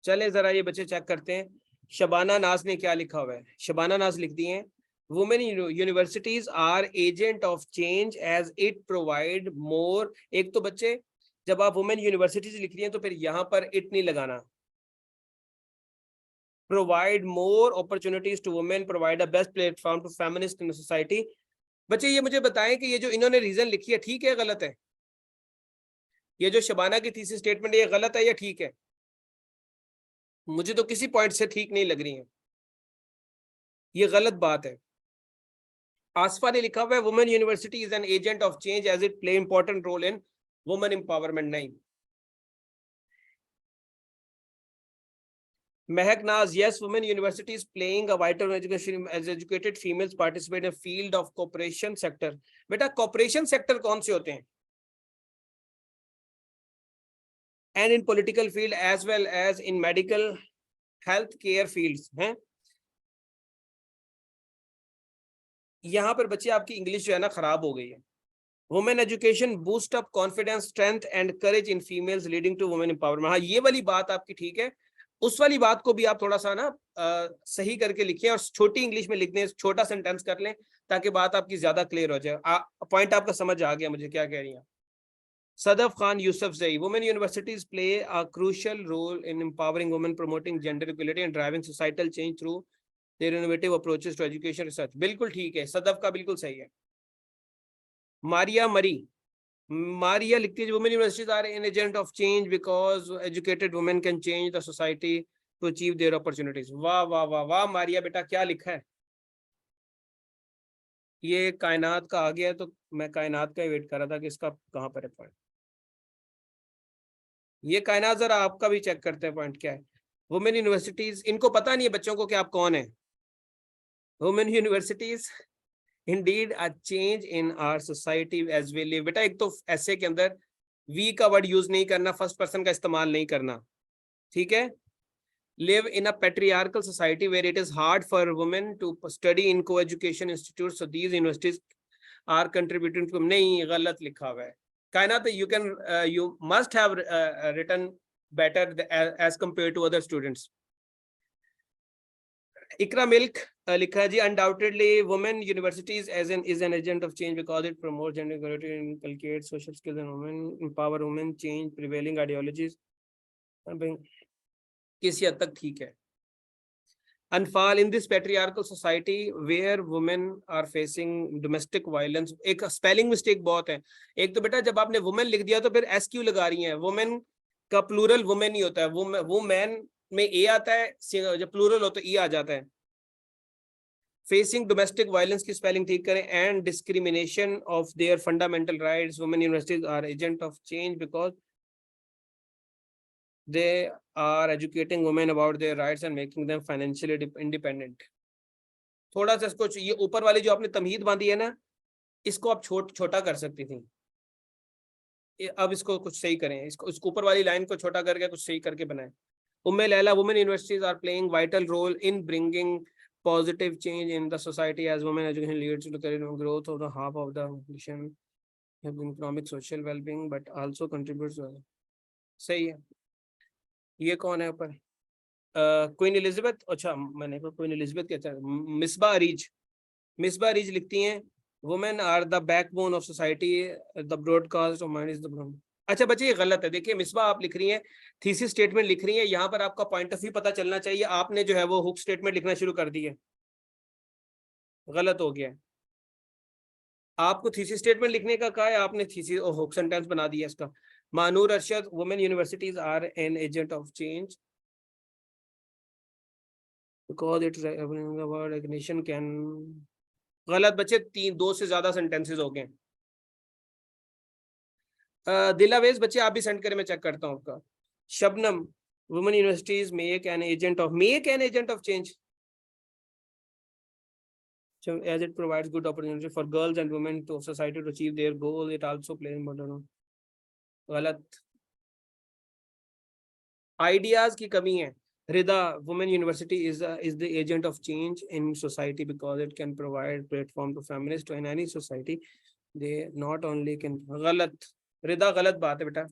चले जरा ये बच्चे चेक करते हैं शबाना नाज ने क्या लिखा हुआ है। शबाना नाज लिख दी है, women universities are agent of change as it provide more. एक तो बच्चे जब आप वुमेन यूनिवर्सिटीज लिख रही हैं तो फिर यहाँ पर इट नहीं लगाना। Provide more opportunities to women, provide a best platform to feminist in society. बच्चे ये मुझे बताएं कि ये जो इन्होंने रीजन लिखी है ठीक है गलत है? ये जो शबाना की थीसिस स्टेटमेंट ये गलत है या ठीक है? मुझे तो किसी पॉइंट से ठीक नहीं लग रही है, ये गलत बात है। आसफा ने लिखा हुआ है women university is an agent of change as it play important role in women empowerment. नहीं। महक नाज, yes, women universities playing a vital education as educated females participate in field of cooperation sector। बेटा corporation sector कौन से होते हैं? and in political field as well as in medical health care fields हैं। यहाँ पर बच्चे आपकी इंग्लिश जो है ना खराब हो गई है। Women education boost up confidence strength and courage in females leading to women empowerment. हाँ ये वाली बात आपकी ठीक है, उस वाली बात को भी आप थोड़ा सा ना सही करके लिखें और छोटी इंग्लिश में लिख दें, छोटा सेंटेंस कर लें ताकि बात आपकी ज्यादा क्लियर हो जाए। पॉइंट आपका समझ आ गया मुझे क्या कह रही हैं। Sadaf Khan Yousafzai, women universities play a crucial role in empowering women, promoting gender equality and driving societal change through their innovative approaches to education research. बिल्कुल ठीक है, सदफ का बिल्कुल सही है। मारिया मरी, Maria लिखती है women universities are an agent of change because educated women can change the society to achieve their opportunities। वाह वाह वाह वाह मारिया बेटा, क्या लिखा है? ये कायनात का आ गया है, तो मैं कायनात का ही वेट कर रहा था कि इसका कहाँ पर है पॉइंट। ये कायनात जरा आपका भी चेक करते हैं पॉइंट क्या है। वुमेन यूनिवर्सिटीज, इनको पता नहीं है बच्चों को कि आप कौन है। Women universities indeed a change in our society as we live. बेटा एक तो ऐसे के अंदर वी का वर्ड यूज नहीं करना, फर्स्ट पर्सन का इस्तेमाल नहीं करना, ठीक है। live in a patriarchal society where it is hard for women to study in co-education institutes, so these universities are contributing to। नहीं, गलत लिखा हुआ है कायनात। you can you must have written better as compared to other students। Iqra मिल्क लिखा है जी, undoubtedly women universities is an agent of change because it promotes gender equality and inculcates social skills and women empower women change prevailing ideologies। किसी हद तक ठीक है। Anfal, in this patriarchal society where women are facing domestic violence. एक spelling mistake बहुत है। एक तो बेटा जब आपने वुमेन लिख दिया तो फिर एस क्यों लगा रही हैं? वुमेन का प्लूरल वुमेन ही होता है, वो मैन में ए आता है, जब प्लूरल हो तो ई आ जाता है। फेसिंग डोमेस्टिक वायलेंस की स्पेलिंग ठीक करें। And discrimination of their fundamental rights, women universities are agent of change because they are educating women about their rights and making them financially independent। थोड़ा सा इसको, ये ऊपर वाली जो आपने तमहीद बांधी है ना, इसको आप छोटा कर सकती थी। अब इसको कुछ सही करें, इसको ऊपर वाली लाइन को छोटा करके कुछ सही करके बनाएं। Umme Laila, women universities are playing vital role in bringing positive change in the society as women education leads to the career growth of the half of the population, economic social well-being but also contributes to। सही है। ये कौन है ऊपर? Queen Elizabeth. अच्छा मैंने queen Elizabeth कहता है। मिसबा अरीज, मिसबा अरीज लिखती हैं women are the backbone of society, the broadcast of mind is the. अच्छा बच्चे ये गलत है। देखिए मिसबा आप लिख रही हैं, थीसिस स्टेटमेंट लिख रही हैं, यहाँ पर आपका पॉइंट ऑफ व्यू पता चलना चाहिए, आपने जो है वो हुक स्टेटमेंट लिखना शुरू कर दी है, गलत हो गया है। आपको थीसिस स्टेटमेंट लिखने का कहा है, आपने थीसिस हुक सेंटेंस बना दिया इसका। Manoor Arshad, women universities are an agent of change because it's the word recognition can। गलत बच्चे, 2 से ज्यादा सेंटेंसेस हो गए। दिलावेज बच्चे आप भी सेंड करें, मैं चेक करता हूँ आपका। Shabnam, women universities make an agent of change as it provides good opportunity for girls and women to society to achieve their goal. It also plays important role. गलत। आइडियाज की कमी है। Rida, women university is the agent of change in society because it can provide platform to feminists to in any society. They not only can, गलत। रिदा गलत बात है बेटा।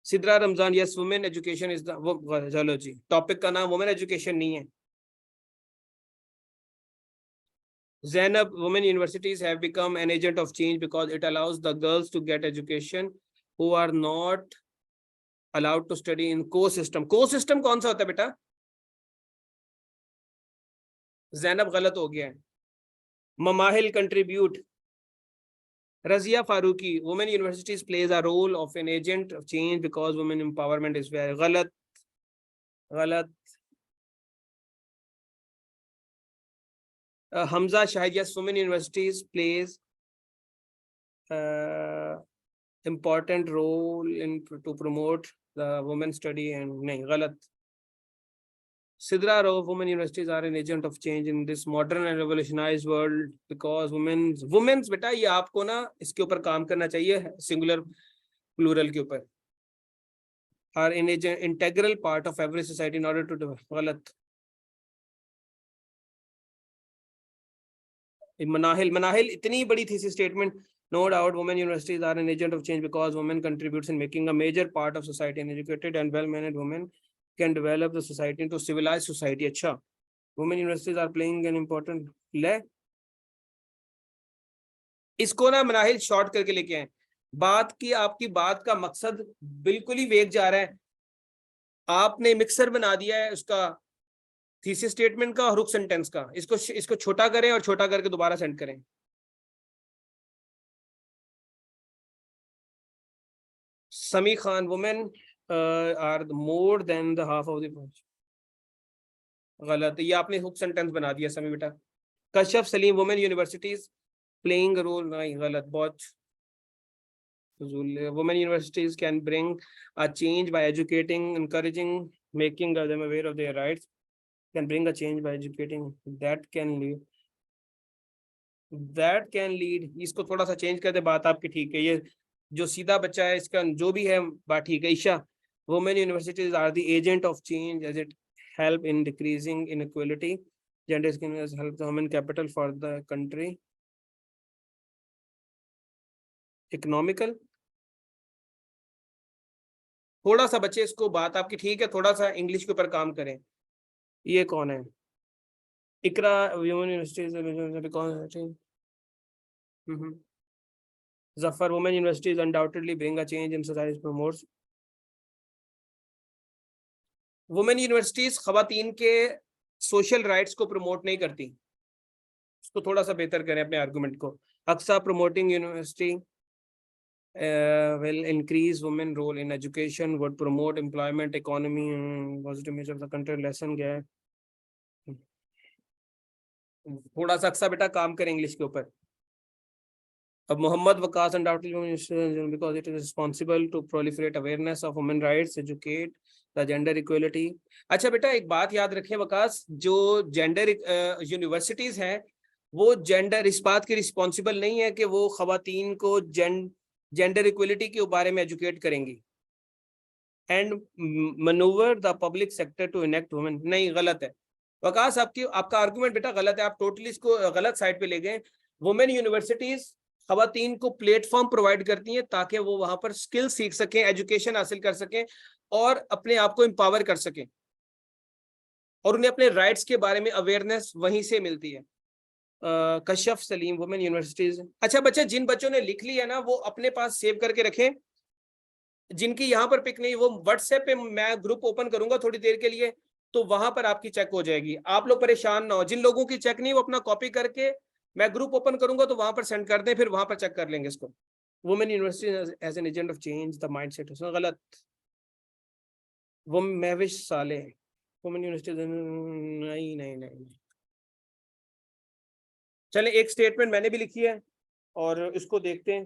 Sidra Ramzan, yes women education is the, चलो जी, टॉपिक का नाम वुमेन एजुकेशन नहीं है। Zainab, women universities have become an agent of change because it allows the girls to get education who are not allowed to study in co-system. Co-system कौन सा होता है बेटा? जैनब गलत हो गया है। ममाहिल contribute. Razia Farooqui, women universities plays a role of an agent of change because women empowerment is very गलत। गलत। Hamza Shahid, yes, women universities plays important role in to promote the women study and नहीं गलत। Sidra Rao, women universities are an agent of change in this modern and revolutionized world because women's बेटा ये आपको ना इसके ऊपर काम करना चाहिए, सिंगुलर प्लूरल के ऊपर। are an integral part of every society in order to develop. गलत। मनाहिल इतनी बड़ी थी statement, no doubt women universities are an agent of change because women contributes in making a major part of society, and educated and well managed women can develop the society into civilized society. अच्छा, women universities are playing an important ले, इसको ना Manahil short करके लेके आए। बात की आपकी बात का मकसद बिल्कुल ही वेग जा रहा है, आपने मिक्सर बना दिया है उसका थीसिस स्टेटमेंट का और हुक सेंटेंस का। इसको छोटा करें और छोटा करके दोबारा सेंड करें। Sami Khan, women are more than the half of the, गलत। ये आपने हुक सेंटेंस बना दिया समी बेटा। Kashyap Saleem, women universities playing role, नहीं गलत, बहुत। Women universities can bring a change by educating, encouraging, making them aware of their rights. Can bring a change by educating. That can lead. इसको थोड़ा सा चेंज कर दे, बात आपकी ठीक है। ये जो सीधा बच्चा है इसका जो भी है बात ठीक है। Isha, women universities are the agent of change as it help in decreasing inequality. Gender can help the human capital for the country. Economical, थोड़ा सा बच्चे इसको बात आपकी ठीक है, थोड़ा सा इंग्लिश के ऊपर काम करें। ये कौन है? Iqra, Zafar, women universities undoubtedly bring a change in society, promotes. Women universities खवातीन के सोशल राइट्स को प्रमोट नहीं करती, इसको थोड़ा सा बेहतर करें अपने आर्गुमेंट को। Aqsa, promoting university will increase women role in education, would promote employment, economy, positive image of the country. lesson क्या है? थोड़ा सा अक्सा बेटा काम करें इंग्लिश के ऊपर। अब Mohammad Waqas, undoubtedly because it is responsible to proliferate awareness of women rights, educate the gender equality. अच्छा बेटा एक बात याद रखें वकास, जो जेंडर यूनिवर्सिटीज हैं वो जेंडर इस बात की रिस्पॉन्सिबल नहीं है कि वो खवातीन को जेंडर इक्वलिटी के बारे में एजुकेट करेंगी। And manoeuvre the public sector to enact women, नहीं गलत है वकास, आपका आर्गुमेंट बेटा गलत है, आप टोटली इसको गलत साइड पे ले गए। वुमेन यूनिवर्सिटीज खवातीन को प्लेटफॉर्म प्रोवाइड करती हैं ताकि वो वहां पर स्किल सीख सकें, एजुकेशन हासिल कर सकें और अपने आप को एम्पावर कर सकें, और उन्हें अपने राइट्स के बारे में अवेयरनेस वहीं से मिलती है। Kashyap Saleem, women universities. अच्छा बच्चे, जिन बच्चों ने लिख लिया ना वो अपने पास सेव करके रखें, जिनकी यहाँ पर पिक नहीं, वो व्हाट्सएप पे मैं ग्रुप ओपन करूंगा थोड़ी देर के लिए, तो वहां पर आपकी चेक हो जाएगी। आप लोग परेशान ना हो, जिन लोगों की चेक नहीं वो अपना कॉपी करके मैं ग्रुप ओपन करूंगा तो वहां पर सेंड कर दें, फिर वहां पर चेक कर लेंगे इसको। Women university as an agent of change the mindset, गलत। वो महविश साले, वुमेन यूनिवर्सिटी, नहीं नहीं नहीं। चले एक स्टेटमेंट मैंने भी लिखी है और इसको देखते हैं।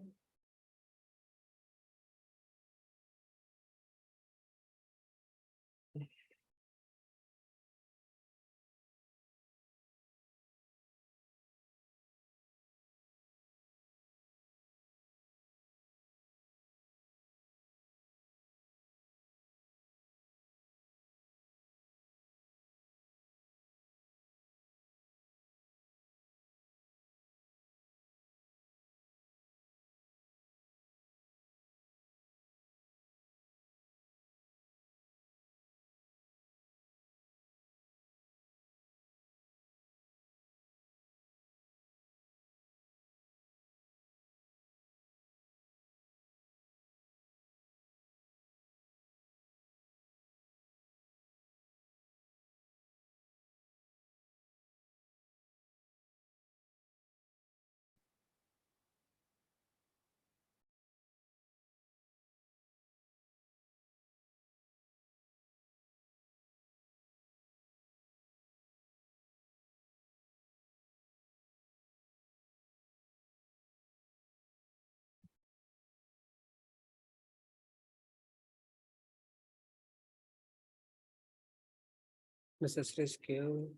necessary skill.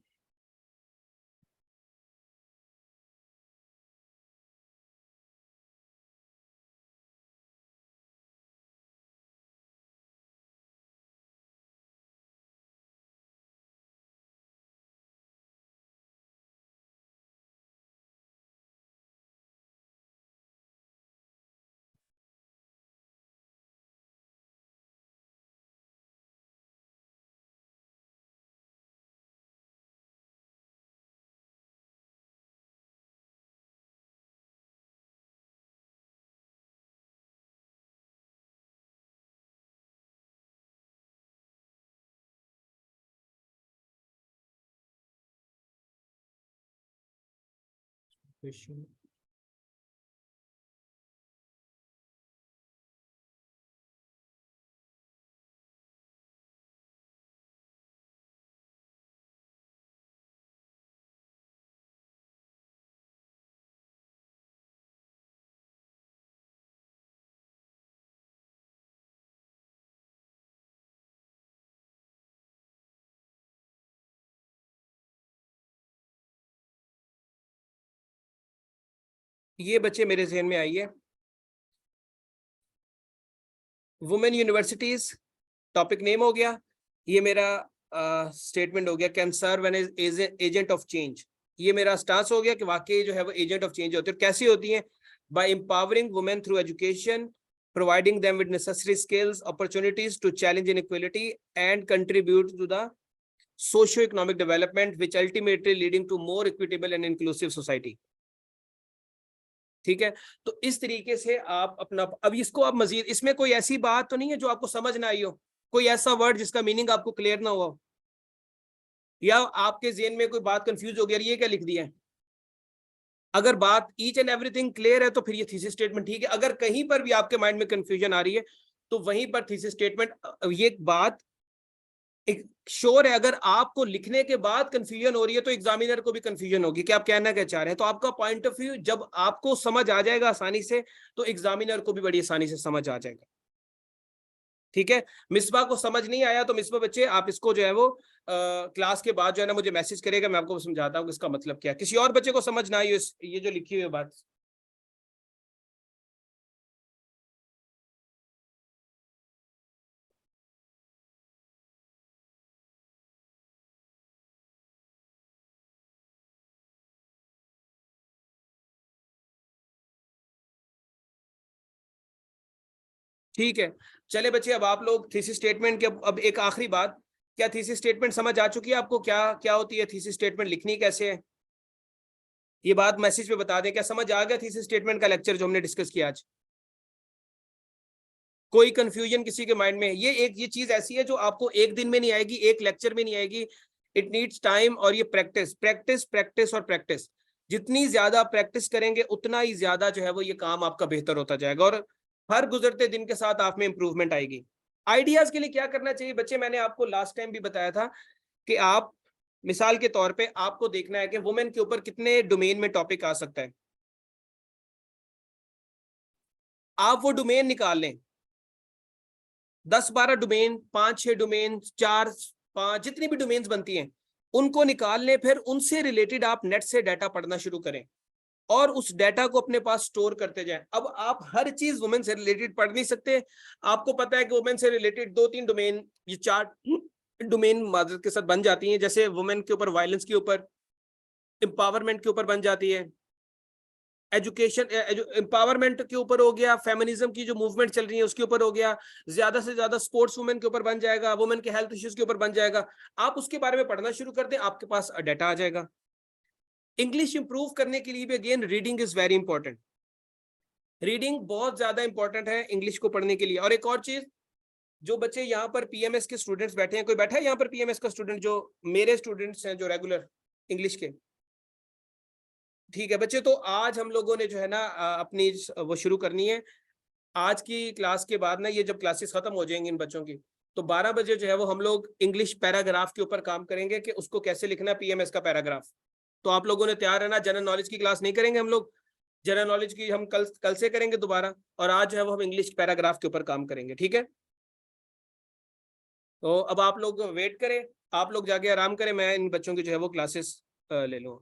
Question. ये बच्चे मेरे जहन में आई है, वुमेन यूनिवर्सिटीज टॉपिक नेम हो गया, ये मेरा स्टेटमेंट हो गया, can serve as agent of change. ये मेरा स्टांस हो गया कि वाकई जो है वो एजेंट ऑफ चेंज होती है। कैसी होती है? By empowering women through education, providing them with necessary skills, opportunities to challenge inequality and contribute to the socio economic development which ultimately leading to more equitable and inclusive society. ठीक है, तो इस तरीके से आप अपना, अब इसको आप मजीद, इसमें कोई ऐसी बात तो नहीं है जो आपको समझ ना आई हो, कोई ऐसा वर्ड जिसका मीनिंग आपको क्लियर ना हुआ हो, या आपके जेहन में कोई बात कंफ्यूज हो गया, ये क्या लिख दिया है? अगर बात ईच एंड एवरीथिंग क्लियर है तो फिर ये थीसिस स्टेटमेंट ठीक है। अगर कहीं पर भी आपके माइंड में कंफ्यूजन आ रही है तो वहीं पर थीसिस स्टेटमेंट, ये बात एक श्योर है, अगर आपको लिखने के बाद कंफ्यूजन हो रही है तो एग्जामिनर को भी कंफ्यूजन होगी कि आप कहना क्या चाह रहे हैं। तो आपका पॉइंट ऑफ व्यू जब आपको समझ आ जाएगा आसानी से, तो एग्जामिनर को भी बड़ी आसानी से समझ आ जाएगा। ठीक है, मिसबा को समझ नहीं आया तो मिसबा बच्चे आप इसको जो है वो क्लास के बाद जो है ना मुझे मैसेज करेगा, मैं आपको समझाता हूँ इसका मतलब क्या है। किसी और बच्चे को समझ ना आई हो ये जो लिखी हुई बात? ठीक है, चले बच्चे, अब आप लोग थीसिस स्टेटमेंट के, अब एक आखिरी बात, क्या थीसिस स्टेटमेंट समझ आ चुकी है आपको? क्या क्या होती है थीसिस स्टेटमेंट, लिखनी कैसे है? ये बात मैसेज पे बता दें, क्या समझ आ गया थीसिस स्टेटमेंट का लेक्चर जो हमने डिस्कस किया आज? कोई कंफ्यूजन किसी के माइंड में? ये चीज ऐसी है जो आपको एक दिन में नहीं आएगी, एक लेक्चर में नहीं आएगी, इट नीड्स टाइम, और ये प्रैक्टिस प्रैक्टिस प्रैक्टिस और प्रैक्टिस। जितनी ज्यादा प्रैक्टिस करेंगे उतना ही ज्यादा जो है वो ये काम आपका बेहतर होता जाएगा, और हर गुजरते दिन के साथ आप में इंप्रूवमेंट आएगी। आइडियाज के लिए क्या करना चाहिए बच्चे? मैंने आपको लास्ट टाइम भी बताया था कि आप, मिसाल के तौर पे आपको देखना है कि वुमेन के ऊपर कितने डोमेन में टॉपिक आ सकता है, आप वो डोमेन निकाल लें, 10-12 डोमेन, 5-6 डोमेन, 4-5, जितनी भी डोमेन्स बनती हैं उनको निकाल लें, फिर उनसे रिलेटेड आप नेट से डाटा पढ़ना शुरू करें और उस डाटा को अपने पास स्टोर करते जाएं। अब आप हर चीज वुमेन से रिलेटेड पढ़ नहीं सकते, आपको पता है कि वुमेन से रिलेटेड 2-3 डोमेन, ये 4 डोमेन माजरत के साथ बन जाती हैं, जैसे वुमेन के ऊपर वायलेंस के ऊपर, एम्पावरमेंट के ऊपर बन जाती है, एजुकेशन एम्पावरमेंट के ऊपर हो गया, फेमिनिज्म की जो मूवमेंट चल रही है उसके ऊपर हो गया, ज्यादा से ज्यादा स्पोर्ट्स वुमेन के ऊपर बन जाएगा, वुमेन के हेल्थ इश्यूज के ऊपर बन जाएगा। आप उसके बारे में पढ़ना शुरू कर दें, आपके पास डाटा आ जाएगा। इंग्लिश इंप्रूव करने के लिए भी again reading is very important, reading बहुत ज्यादा इंपॉर्टेंट है इंग्लिश को पढ़ने के लिए। और एक और चीज, जो बच्चे यहाँ पर पीएमएस के स्टूडेंट्स बैठे हैं, कोई बैठा है यहाँ पर पीएमएस का स्टूडेंट जो मेरे स्टूडेंट्स हैं जो रेगुलर इंग्लिश के? ठीक है बच्चे, तो आज हम लोगों ने जो है ना अपनी वो शुरू करनी है। आज की क्लास के बाद ना, ये जब क्लासेस खत्म हो जाएंगी इन बच्चों की, तो 12 बजे जो है वो हम लोग इंग्लिश पैराग्राफ के ऊपर काम करेंगे कि उसको कैसे लिखना है पीएमएस का पैराग्राफ। तो आप लोगों ने तैयार रहना। जनरल नॉलेज की क्लास नहीं करेंगे हम लोग, जनरल नॉलेज की हम कल कल से करेंगे दोबारा, और आज जो है वो हम इंग्लिश पैराग्राफ के ऊपर काम करेंगे। ठीक है, तो अब आप लोग वेट करें, आप लोग जाके आराम करें, मैं इन बच्चों की जो है वो क्लासेस ले लूँ।